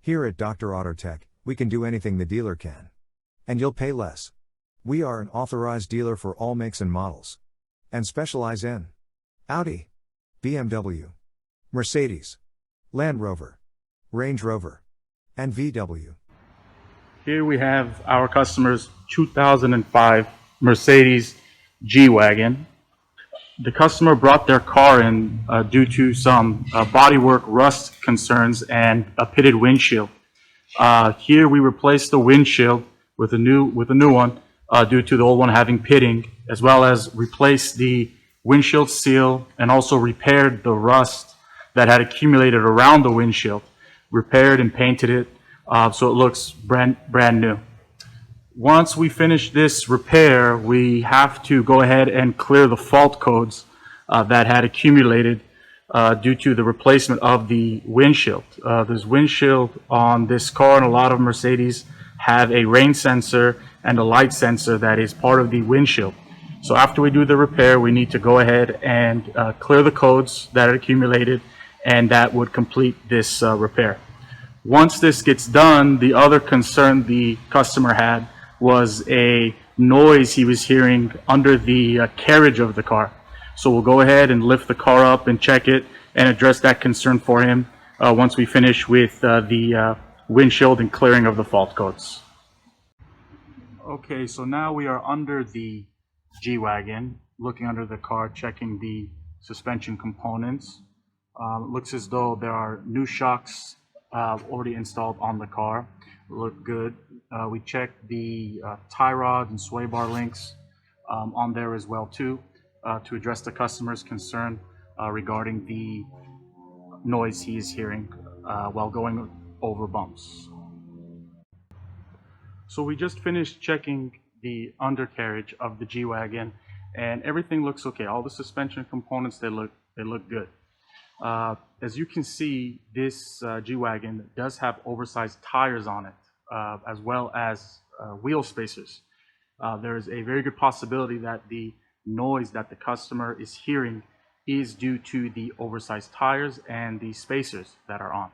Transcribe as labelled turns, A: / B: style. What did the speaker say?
A: Here at Dr. Autotech, we can do anything the dealer can. And you'll pay less. We are an authorized dealer for all makes and models. And specialize in Audi, BMW, Mercedes, Land Rover, Range Rover, and VW.
B: Here we have our customer's 2005 Mercedes G-Wagon. The customer brought their car in due to some bodywork rust concerns and a pitted windshield. Here we replaced the windshield with a new one due to the old one having pitting, as well as replaced the windshield seal and also repaired the rust that had accumulated around the windshield. Repaired and painted it so it looks brand new. Once we finish this repair, we have to go ahead and clear the fault codes that had accumulated due to the replacement of the windshield. This windshield on this car and a lot of Mercedes have a rain sensor and a light sensor that is part of the windshield. So after we do the repair, we need to go ahead and clear the codes that had accumulated, and that would complete this repair. Once this gets done, the other concern the customer had was a noise he was hearing under the carriage of the car. So we'll go ahead and lift the car up and check it and address that concern for him once we finish with the windshield and clearing of the fault codes. Okay, so now we are under the G-Wagon, looking under the car, checking the suspension components. It looks as though there are new shocks already installed on the car. Look good. We checked the tie rod and sway bar links on there as well too, to address the customer's concern regarding the noise he is hearing while going over bumps. So we just finished checking the undercarriage of the G-Wagon, and everything looks okay. All the suspension components, they look good. As you can see, this G-Wagon does have oversized tires on it, as well as wheel spacers. There is a very good possibility that the noise that the customer is hearing is due to the oversized tires and the spacers that are on.